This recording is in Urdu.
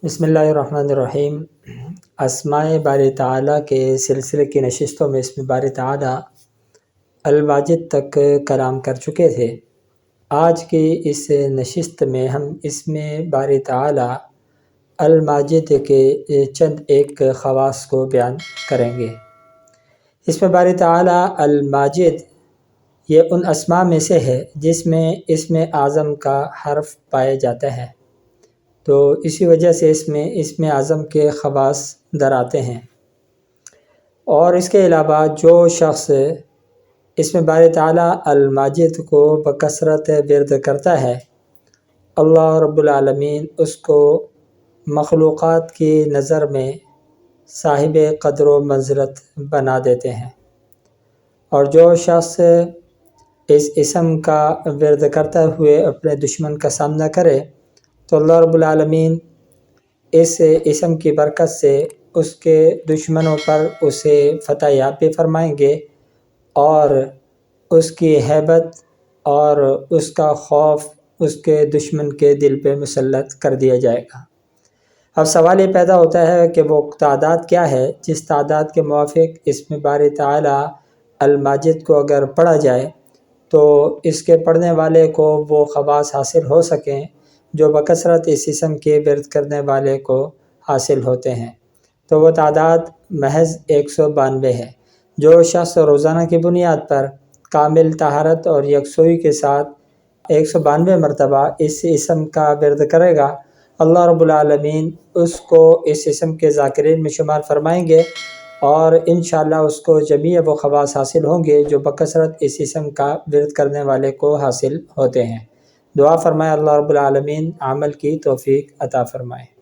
بسم اللہ الرحمن الرحیم۔ اسماء باری تعالیٰ کے سلسلے کی نشستوں میں اسم باری تعالیٰ الماجد تک کلام کر چکے تھے۔ آج کی اس نشست میں ہم اسم باری تعالیٰ الماجد کے چند ایک خواص کو بیان کریں گے۔ اسم باری تعالیٰ الماجد یہ ان اسماء میں سے ہے جس میں اسم اعظم کا حرف پایا جاتا ہے، تو اسی وجہ سے اس میں اسم اعظم کے خواص در آتے ہیں۔ اور اس کے علاوہ جو شخص اسم باری تعالیٰ الماجد کو بکثرت ورد کرتا ہے، اللہ رب العالمین اس کو مخلوقات کی نظر میں صاحب قدر و منزلت بنا دیتے ہیں، اور جو شخص اس اسم کا ورد کرتے ہوئے اپنے دشمن کا سامنا کرے تو اللہ رب العالمین اس اسم کی برکت سے اس کے دشمنوں پر اسے فتح یاب بھی فرمائیں گے، اور اس کی ہیبت اور اس کا خوف اس کے دشمن کے دل پہ مسلط کر دیا جائے گا۔ اب سوال یہ پیدا ہوتا ہے کہ وہ تعداد کیا ہے جس تعداد کے موافق اسم باری تعالیٰ الماجد کو اگر پڑھا جائے تو اس کے پڑھنے والے کو وہ خواص حاصل ہو سکیں جو بکثرت اس اسم کے ورد کرنے والے کو حاصل ہوتے ہیں۔ تو وہ تعداد محض 192 ہے۔ جو شخص روزانہ کی بنیاد پر کامل طہارت اور یکسوئی کے ساتھ 192 مرتبہ اس اسم کا ورد کرے گا، اللہ رب العالمین اس کو اس اسم کے ذاکرین میں شمار فرمائیں گے، اور انشاءاللہ اس کو جمیع وہ خواص حاصل ہوں گے جو بکثرت اس اسم کا ورد کرنے والے کو حاصل ہوتے ہیں۔ دعا فرمائے اللہ رب العالمین عمل کی توفیق عطا فرمائے۔